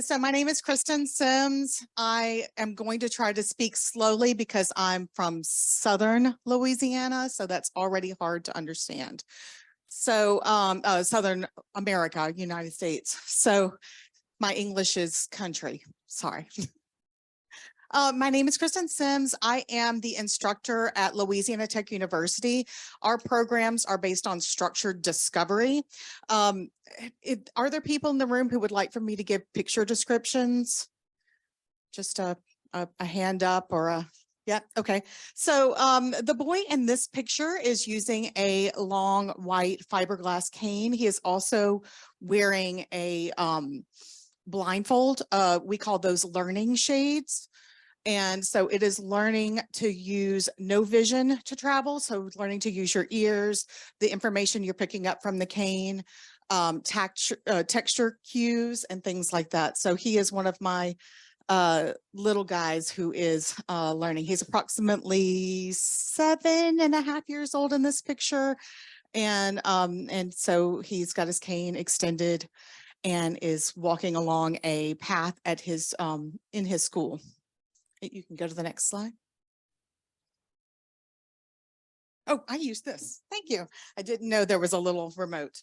So my name is Kristen Sims. I am going to try to speak slowly because I'm from Southern Louisiana, so that's already hard to understand. So Southern America, United States. So my English is country, sorry. My name is Kristen Sims. I am the instructor at Louisiana Tech University. Our programs are based on structured discovery. Are there people in the room who would like for me to give picture descriptions? Just a hand up or a, yeah, okay. So the boy in this picture is using a long white fiberglass cane. He is also wearing a blindfold. We call those learning shades. And so it is learning to use no vision to travel. So learning to use your ears, the information you're picking up from the cane, texture cues and things like that. So he is one of my little guys who is learning. He's approximately 7.5 years old in this picture. And so he's got his cane extended and is walking along a path at his in his school. You can go to the next slide. Oh, I use this. Thank you. I didn't know there was a little remote.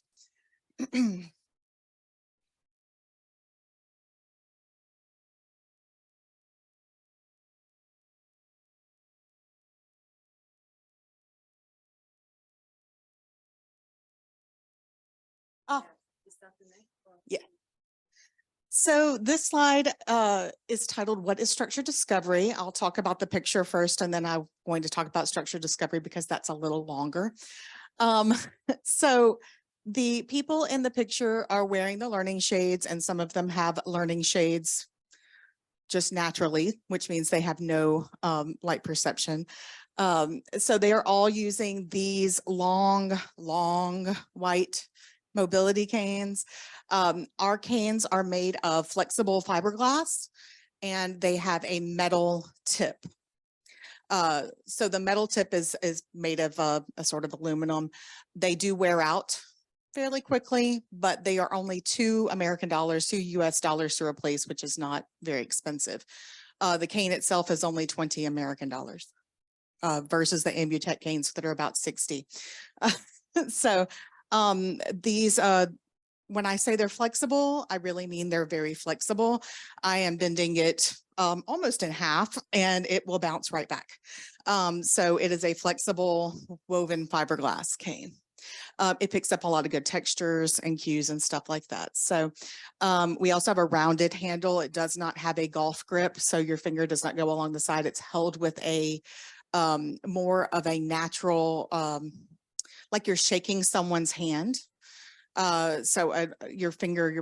Oh, yeah. So this slide is titled, What is Structured Discovery? I'll talk about the picture first, and then I'm going to talk about structured discovery because that's a little longer. So the people in the picture are wearing the learning shades, and some of them have learning shades just naturally, which means they have no light perception. So they are all using these long white mobility canes. Our canes are made of flexible fiberglass and they have a metal tip. So the metal tip is made of a sort of aluminum. They do wear out fairly quickly, but they are only $2 US dollars to replace, which is not very expensive. The cane itself is only $20 American versus the Ambutech canes that are about 60. So these, when I say they're flexible, I really mean they're very flexible. I am bending it almost in half and it will bounce right back. So it is a flexible woven fiberglass cane. It picks up a lot of good textures and cues and stuff like that. So we also have a rounded handle. It does not have a golf grip, so your finger does not go along the side. It's held with a more of a natural, like you're shaking someone's hand. So your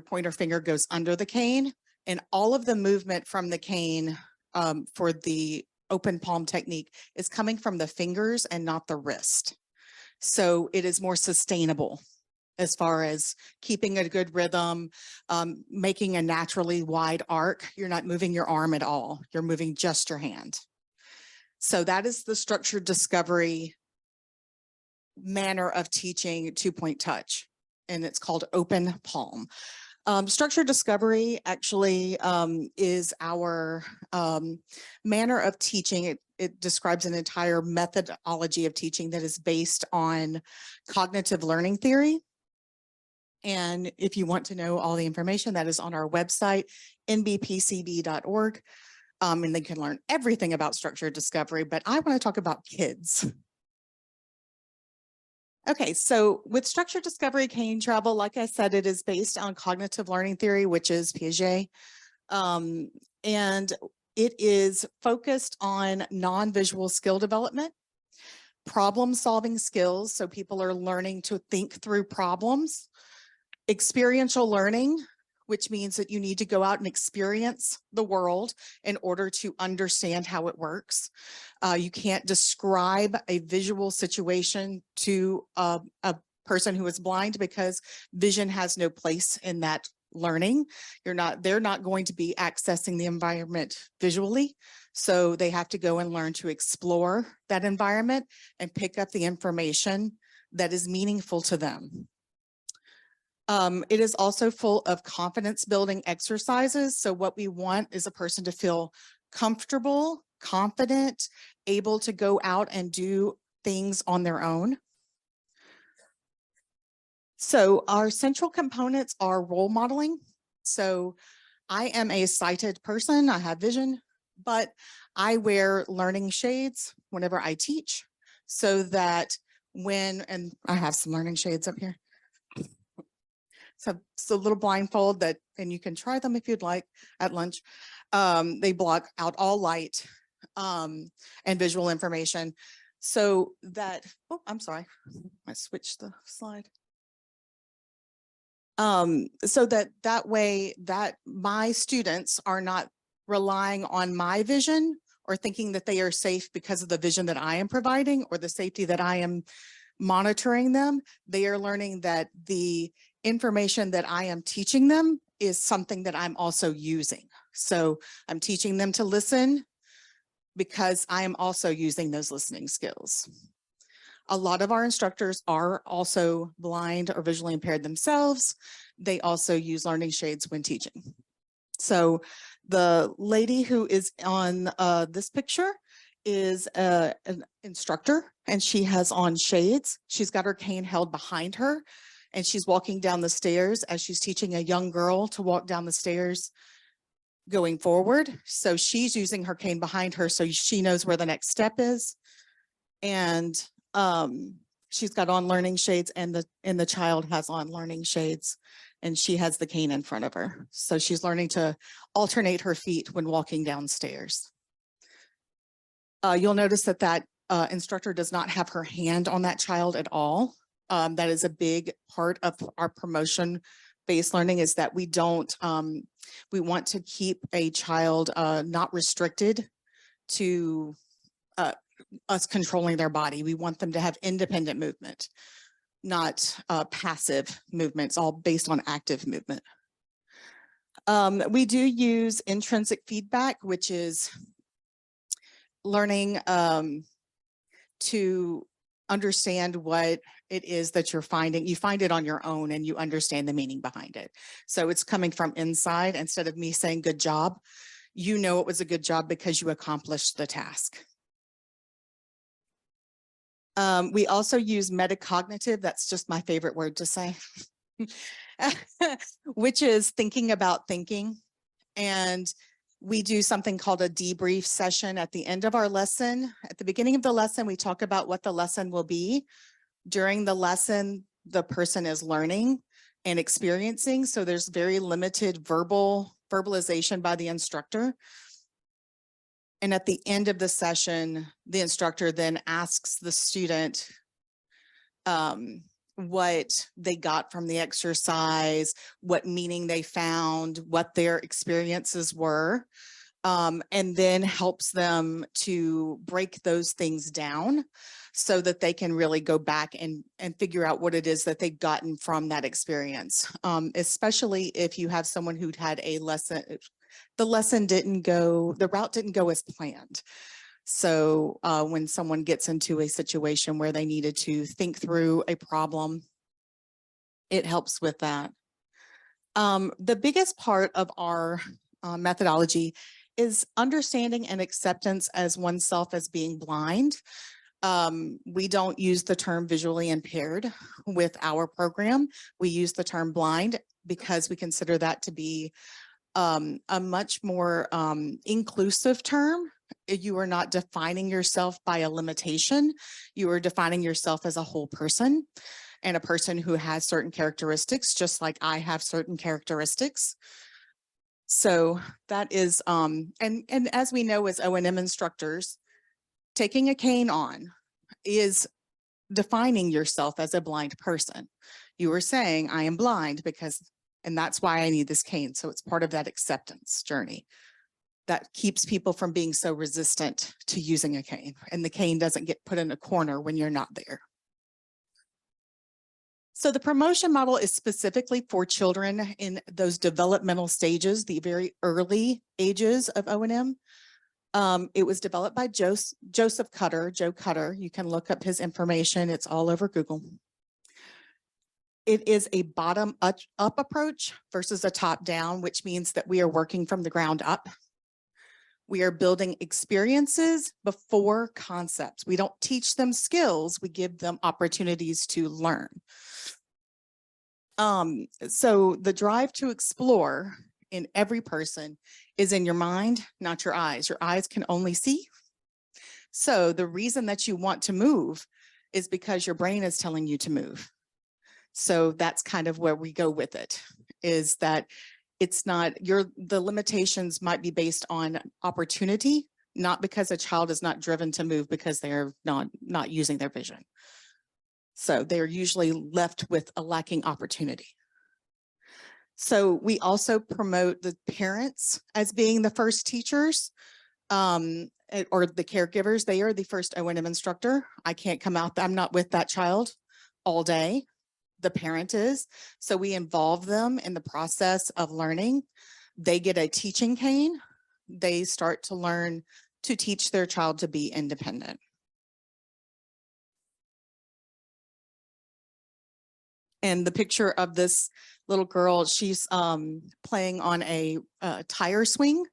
pointer finger goes under the cane, and all of the movement from the cane for the open palm technique is coming from the fingers and not the wrist. So it is more sustainable as far as keeping a good rhythm, making a naturally wide arc. You're not moving your arm at all. You're moving just your hand. So that is the structured discovery manner of teaching two-point touch, and it's called open palm. Structured discovery actually is our manner of teaching. It describes an entire methodology of teaching that is based on cognitive learning theory. And if you want to know all the information, that is on our website, nbpcb.org. And they can learn everything about structured discovery, but I want to talk about kids. Okay, so with structured discovery cane travel, like I said, it is based on cognitive learning theory, which is Piaget. And it is focused on non-visual skill development, problem-solving skills, so people are learning to think through problems, experiential learning, which means that you need to go out and experience the world in order to understand how it works. You can't describe a visual situation to a person who is blind because vision has no place in that learning. They're not going to be accessing the environment visually. So they have to go and learn to explore that environment and pick up the information that is meaningful to them. It is also full of confidence building exercises. So what we want is a person to feel comfortable, confident, able to go out and do things on their own. So our central components are role modeling. So I am a sighted person, I have vision, but I wear learning shades whenever I teach so that and I have some learning shades up here. So it's a little blindfold and you can try them if you'd like at lunch. They block out all light and visual information so that, oh, I'm sorry, I switched the slide. So that way that my students are not relying on my vision or thinking that they are safe because of the vision that I am providing or the safety that I am monitoring them. They are learning that the information that I am teaching them is something that I'm also using. So I'm teaching them to listen because I am also using those listening skills. A lot of our instructors are also blind or visually impaired themselves. They also use learning shades when teaching. So the lady who is on this picture is an instructor and she has on shades. She's got her cane held behind her and she's walking down the stairs as she's teaching a young girl to walk down the stairs going forward. So she's using her cane behind her so she knows where the next step is. And she's got on learning shades and the child has on learning shades and she has the cane in front of her. So she's learning to alternate her feet when walking downstairs. You'll notice that instructor does not have her hand on that child at all. That is a big part of our promotion-based learning is that we don't, we want to keep a child not restricted to us controlling their body. We want them to have independent movement, not passive movements, all based on active movement. We do use intrinsic feedback, which is learning to understand what it is that you're finding. You find it on your own and you understand the meaning behind it. So it's coming from inside instead of me saying good job. You know it was a good job because you accomplished the task. We also use metacognitive. That's just my favorite word to say, which is thinking about thinking. And we do something called a debrief session at the end of our lesson. At the beginning of the lesson, we talk about what the lesson will be. During the lesson, the person is learning and experiencing. So there's very limited verbalization by the instructor. And at the end of the session, the instructor then asks the student what they got from the exercise, what meaning they found, what their experiences were, and then helps them to break those things down so that they can really go back and figure out what it is that they've gotten from that experience, especially if you have someone who'd had a lesson. The route didn't go as planned. So when someone gets into a situation where they needed to think through a problem, it helps with that. The biggest part of our methodology is understanding and acceptance as oneself as being blind. We don't use the term visually impaired with our program. We use the term blind because we consider that to be a much more inclusive term. You are not defining yourself by a limitation. You are defining yourself as a whole person and a person who has certain characteristics, just like I have certain characteristics. So that is, and as we know as O&M instructors, taking a cane on is defining yourself as a blind person. You are saying, I am blind and that's why I need this cane. So it's part of that acceptance journey that keeps people from being so resistant to using a cane. And the cane doesn't get put in a corner when you're not there. So the promotion model is specifically for children in those developmental stages, the very early ages of O&M. It was developed by Joe Cutter. You can look up his information. It's all over Google. it is a bottom up approach versus a top down, which means that we are working from the ground up. We are building experiences before concepts. We don't teach them skills, we give them opportunities to learn. So the drive to explore in every person is in your mind, not your eyes. Your eyes can only see. So the reason that you want to move is because your brain is telling you to move. So that's kind of where we go with it, is that it's not the limitations might be based on opportunity, not because a child is not driven to move because they're not using their vision. So they're usually left with a lacking opportunity. So we also promote the parents as being the first teachers, or the caregivers. They are the first O&M instructor. I can't come out, I'm not with that child all day. The parent is. So we involve them in the process of learning. They get a teaching cane. They start to learn to teach their child to be independent. And the picture of this little girl, she's playing on a tire swing,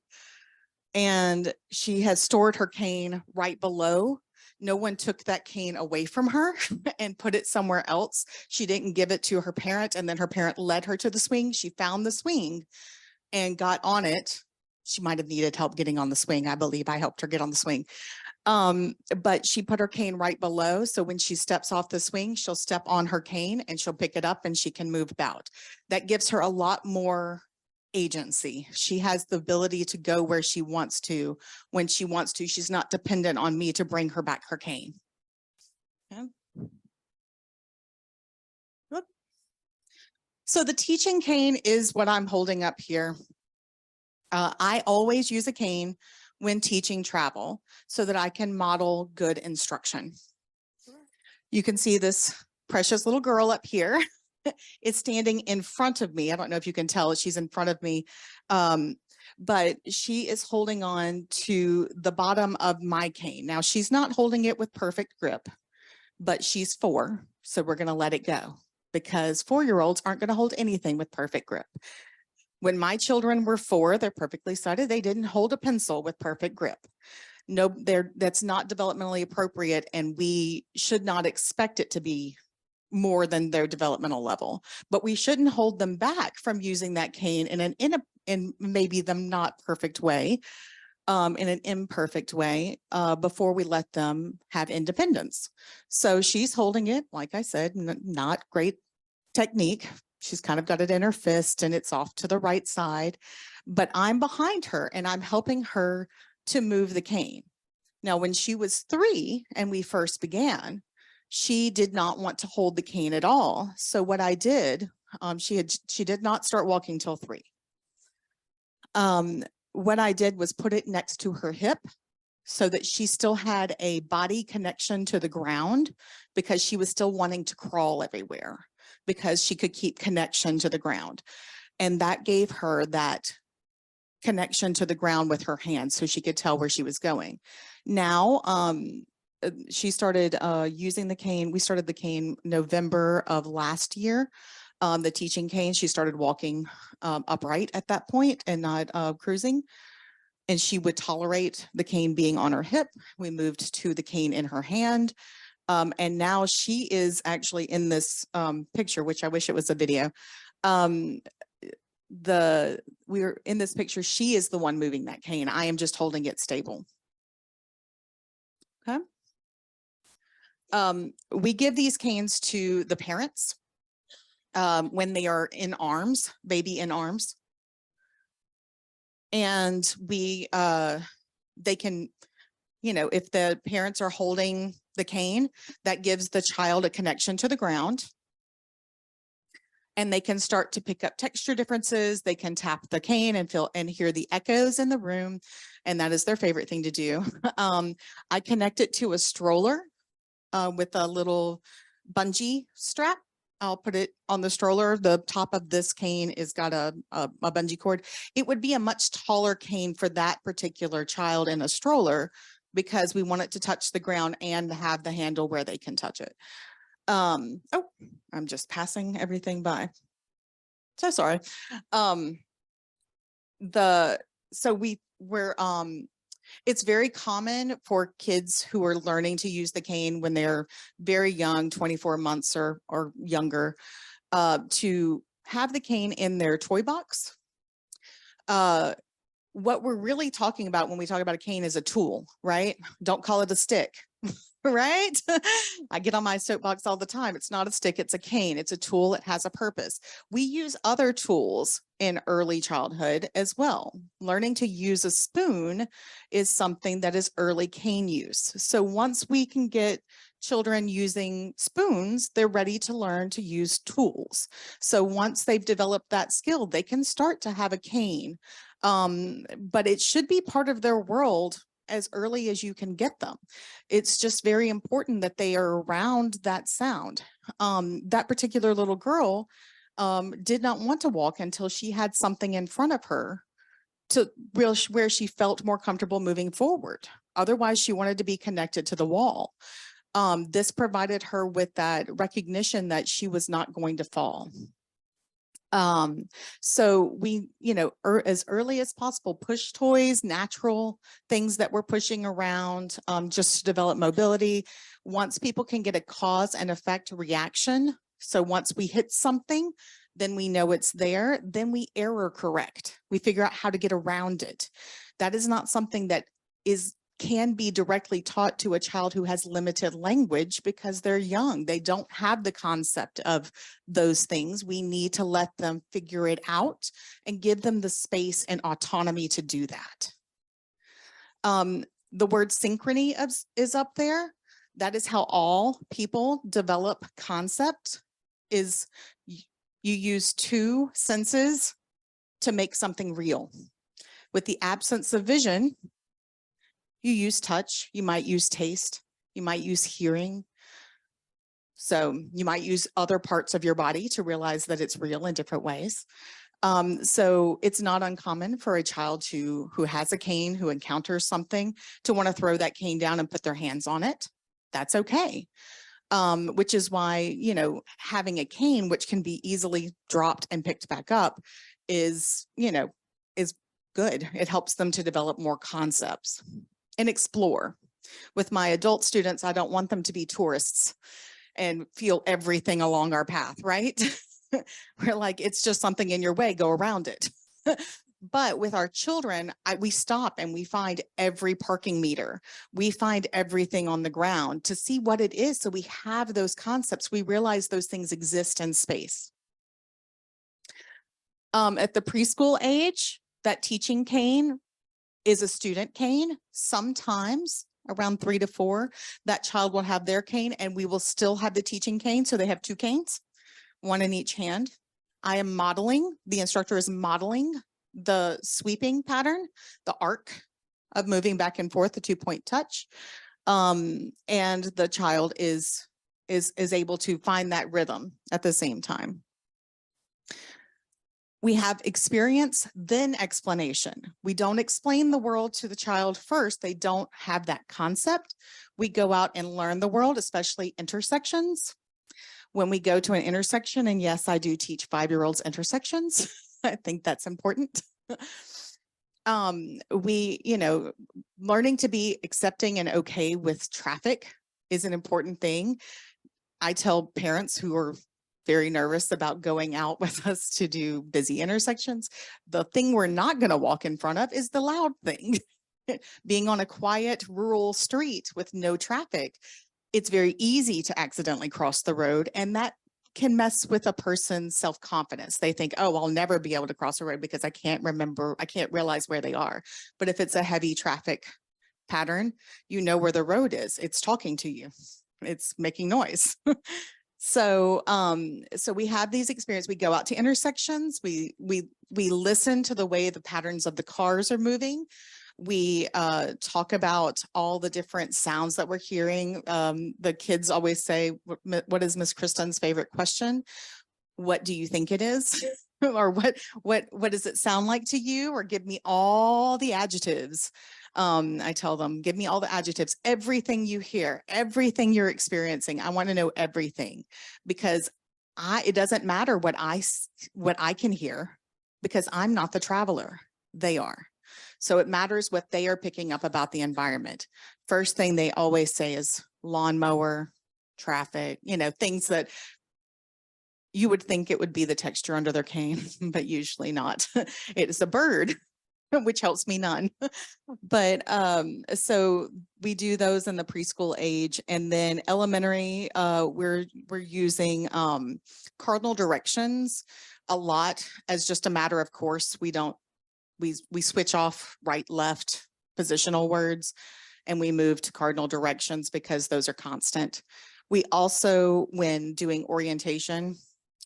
and she has stored her cane right below. No one took that cane away from her and put it somewhere else. She didn't give it to her parent, and then her parent led her to the swing. She found the swing and got on it. She might have needed help getting on the swing. I believe I helped her get on the swing. But she put her cane right below. So when she steps off the swing, she'll step on her cane and she'll pick it up and she can move about. That gives her a lot more agency. She has the ability to go where she wants to, when she wants to. She's not dependent on me to bring her back her cane. Okay. So the teaching cane is what I'm holding up here. I always use a cane when teaching travel so that I can model good instruction. You can see this precious little girl up here is standing in front of me. I don't know if you can tell, she's in front of me, but she is holding on to the bottom of my cane. Now, she's not holding it with perfect grip, but she's 4, so we're going to let it go, because 4-year-olds aren't going to hold anything with perfect grip. When my children were 4, they're perfectly sighted. They didn't hold a pencil with perfect grip. No, that's not developmentally appropriate, and we should not expect it to be more than their developmental level. But we shouldn't hold them back from using that cane in maybe them not perfect way, in an imperfect way, before we let them have independence. So she's holding it, like I said, not great technique. She's kind of got it in her fist and it's off to the right side, but I'm behind her and I'm helping her to move the cane. Now, when she was 3 and we first began, she did not want to hold the cane at all. So what I did, she did not start walking till 3. What I did was put it next to her hip so that she still had a body connection to the ground, because she was still wanting to crawl everywhere, because she could keep connection to the ground. And that gave her that connection to the ground with her hands so she could tell where she was going. Now, she started using the cane. We started the cane November of last year. The teaching cane, she started walking upright at that point and not cruising. And she would tolerate the cane being on her hip. We moved to the cane in her hand. And now she is actually in this picture, which I wish it was a video. We're in this picture, she is the one moving that cane. I am just holding it stable. Okay. We give these canes to the parents when they are in arms, baby in arms. And they can, if the parents are holding the cane, that gives the child a connection to the ground. And they can start to pick up texture differences. They can tap the cane and feel and hear the echoes in the room. And that is their favorite thing to do. I connect it to a stroller with a little bungee strap. I'll put it on the stroller. The top of this cane is got a bungee cord. It would be a much taller cane for that particular child in a stroller, because we want it to touch the ground and have the handle where they can touch it. Oh, I'm just passing everything by. So sorry. It's very common for kids who are learning to use the cane when they're very young, 24 months or younger, to have the cane in their toy box. What we're really talking about when we talk about a cane is a tool, right? Don't call it a stick. Right? I get on my soapbox all the time. It's not a stick, it's a cane. It's a tool, it has a purpose. We use other tools in early childhood as well. Learning to use a spoon is something that is early cane use. So once we can get children using spoons, they're ready to learn to use tools. So once they've developed that skill, they can start to have a cane. But it should be part of their world as early as you can get them. It's just very important that they are around that sound. That particular little girl did not want to walk until she had something in front of her to where she felt more comfortable moving forward. Otherwise, she wanted to be connected to the wall. This provided her with that recognition that she was not going to fall. So we, as early as possible, push toys, natural things that we're pushing around, just to develop mobility. Once people can get a cause and effect reaction, so once we hit something, then we know it's there, then we error correct. We figure out how to get around it. That is not something that can be directly taught to a child who has limited language because they're young. They don't have the concept of those things. We need to let them figure it out and give them the space and autonomy to do that. The word synchrony is up there. That is how all people develop concept, is you use two senses to make something real. With the absence of vision, you use touch, you might use taste, you might use hearing. So you might use other parts of your body to realize that it's real in different ways. So it's not uncommon for a child who has a cane, who encounters something, to want to throw that cane down and put their hands on it. That's okay. Which is why, having a cane, which can be easily dropped and picked back up, is good. It helps them to develop more concepts and explore. With my adult students, I don't want them to be tourists and feel everything along our path, right? We're like, it's just something in your way, go around it. But with our children, we stop and we find every parking meter. We find everything on the ground to see what it is. So we have those concepts. We realize those things exist in space. At the preschool age, that teaching cane is a student cane. Sometimes around 3 to 4, that child will have their cane and we will still have the teaching cane. So they have two canes, one in each hand. I am modeling, the instructor is modeling the sweeping pattern, the arc of moving back and forth, the 2-point touch. And the child is able to find that rhythm at the same time. We have experience, then explanation. We don't explain the world to the child first. They don't have that concept. We go out and learn the world, especially intersections. When we go to an intersection, and yes, I do teach 5-year-olds intersections. I think that's important. Learning to be accepting and okay with traffic is an important thing. I tell parents who are very nervous about going out with us to do busy intersections, the thing we're not going to walk in front of is the loud thing. Being on a quiet rural street with no traffic, it's very easy to accidentally cross the road, and that can mess with a person's self-confidence. They think, oh, I'll never be able to cross a road because I can't realize where they are. But if it's a heavy traffic pattern, you know where the road is. It's talking to you. It's making noise. So we have these experiences. We go out to intersections. We listen to the way the patterns of the cars are moving. We talk about all the different sounds that we're hearing. The kids always say, what is Miss Kristen's favorite question? What do you think it is? or what does it sound like to you? Or give me all the adjectives. I tell them, give me all the adjectives, everything you hear, everything you're experiencing. I want to know everything, because it doesn't matter what I can hear, because I'm not the traveler, they are. So it matters what they are picking up about the environment. First thing they always say is lawnmower, traffic, things that you would think it would be the texture under their cane, but usually not. It is a bird, which helps me none. But so we do those in the preschool age, and then elementary, we're using cardinal directions a lot as just a matter of course. We switch off right, left positional words, and we move to cardinal directions because those are constant. We also, when doing orientation,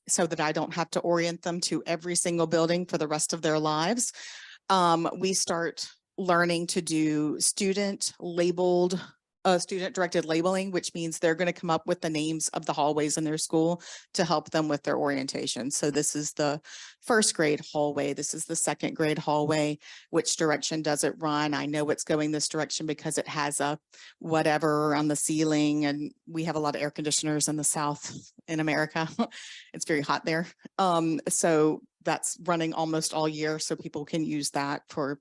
so that I don't have to orient them to every single building for the rest of their lives, we start learning to do student directed labeling, which means they're going to come up with the names of the hallways in their school to help them with their orientation. So this is the first grade hallway. This is the second grade hallway. Which direction does it run? I know it's going this direction because it has a whatever on the ceiling, and we have a lot of air conditioners in the South in America. It's very hot there. So that's running almost all year, so people can use that for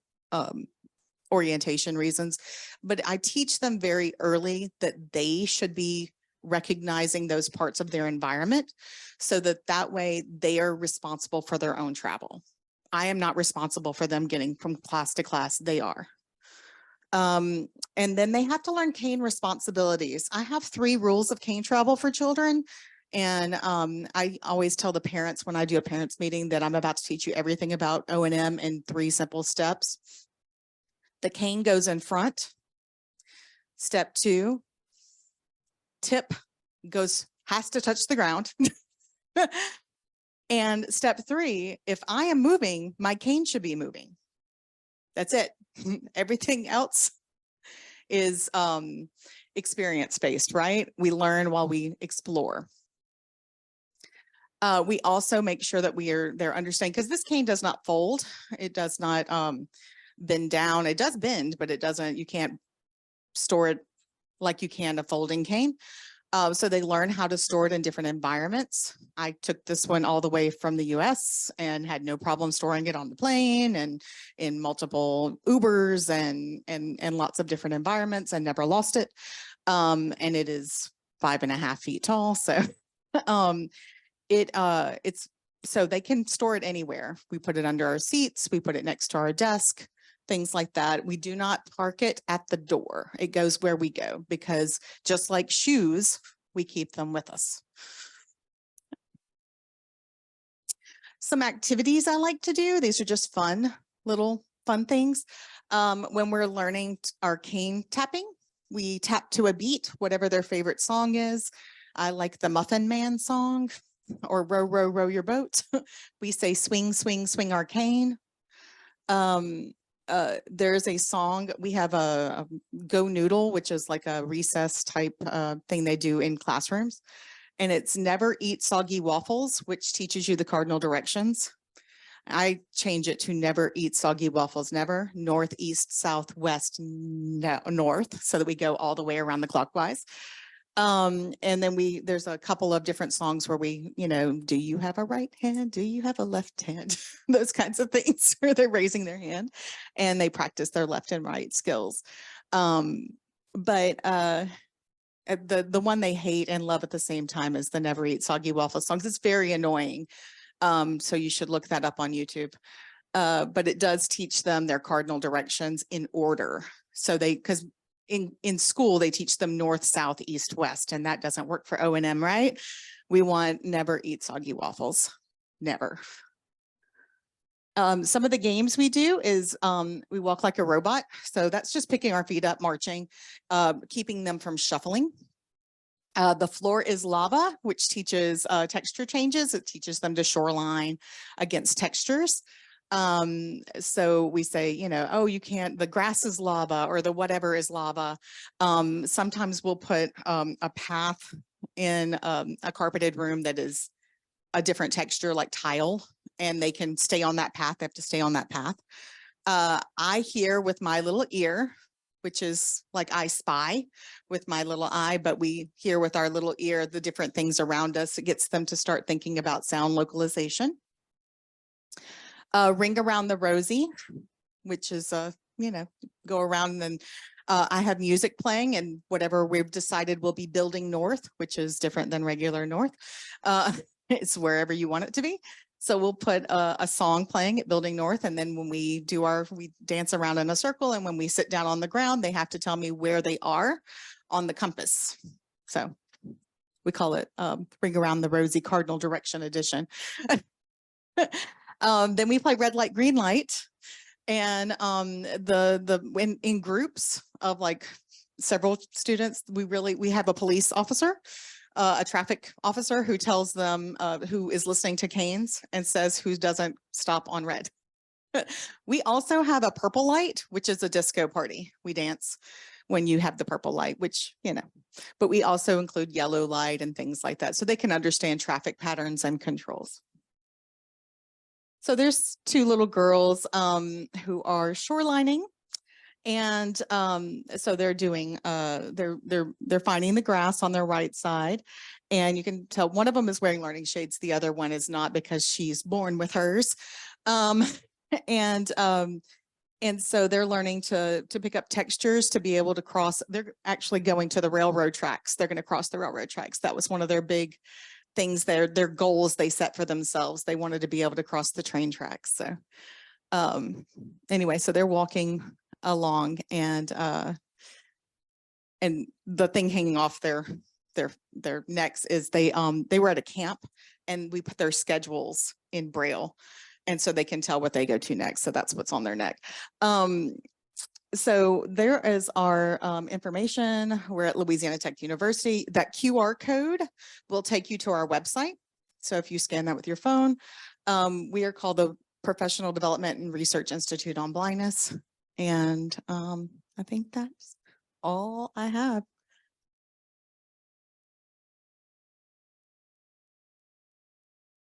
orientation reasons. But I teach them very early that they should be recognizing those parts of their environment, so that way they are responsible for their own travel. I am not responsible for them getting from class to class, they are. And then they have to learn cane responsibilities. I have 3 rules of cane travel for children. And I always tell the parents when I do a parents meeting that I'm about to teach you everything about O&M in 3 simple steps. The cane goes in front. Step 2, tip has to touch the ground. And step 3, if I am moving, my cane should be moving. That's it. Everything else is experience-based, right? We learn while we explore. We also make sure that they're understanding, because this cane does not fold. It does not bend down. It does bend, but you can't store it like you can a folding cane. So they learn how to store it in different environments. I took this one all the way from the US and had no problem storing it on the plane and in multiple Ubers and lots of different environments, and never lost it. And it is 5.5 feet tall. So it's so they can store it anywhere. We put it under our seats, we put it next to our desk, things like that. We do not park it at the door. It goes where we go, because just like shoes, we keep them with us. Some activities I like to do. These are just little fun things. When we're learning our cane tapping, we tap to a beat, whatever their favorite song is. I like the Muffin Man song, or row, row, row your boat. We say swing, swing, swing our cane. There's a song, we have a Go Noodle, which is like a recess type thing they do in classrooms. And it's never eat soggy waffles, which teaches you the cardinal directions. I change it to never eat soggy waffles, never. North, east, south, west, no, north, so that we go all the way around the clockwise. And then there's a couple of different songs where we, do you have a right hand? Do you have a left hand? Those kinds of things where they're raising their hand and they practice their left and right skills. But the one they hate and love at the same time is the never eat soggy waffle songs. It's very annoying. So you should look that up on YouTube. But it does teach them their cardinal directions in order. So because in school, they teach them north, south, east, west, and that doesn't work for O&M, right? We want never eat soggy waffles, never. Some of the games we do is we walk like a robot. So that's just picking our feet up, marching, keeping them from shuffling. The floor is lava, which teaches texture changes. It teaches them to shoreline against textures. So we say, oh, you can't, the grass is lava, or the whatever is lava. Sometimes we'll put a path in a carpeted room that is a different texture, like tile, and they can stay on that path. They have to stay on that path. I hear with my little ear, which is like I spy with my little eye, but we hear with our little ear the different things around us. It gets them to start thinking about sound localization. Ring around the rosy, which is, go around and I have music playing, and whatever we've decided will be building north, which is different than regular north. It's wherever you want it to be. So we'll put a song playing at building north, and then when we do we dance around in a circle, and when we sit down on the ground, they have to tell me where they are on the compass. So we call it Ring Around the Rosy Cardinal Direction Edition. Then we play red light, green light. And in groups of like several students, we have a police officer, a traffic officer who tells them who is listening to canes and says who doesn't stop on red. We also have a purple light, which is a disco party. We dance when you have the purple light, which, but we also include yellow light and things like that, so they can understand traffic patterns and controls. So there's two little girls who are shorelining, and so they're doing they're finding the grass on their right side, and you can tell one of them is wearing learning shades, the other one is not because she's born with hers, and so they're learning to pick up textures to be able to cross. They're actually going to the railroad tracks. They're going to cross the railroad tracks. That was one of their big things, their goals they set for themselves. They wanted to be able to cross the train tracks. So anyway, so they're walking along, and the thing hanging off their necks is they were at a camp, and we put their schedules in Braille, and so they can tell what they go to next. So that's what's on their neck. So there is our information. We're at Louisiana Tech University. That QR code will take you to our website. So if you scan that with your phone, we are called the Professional Development and Research Institute on Blindness. And I think that's all I have.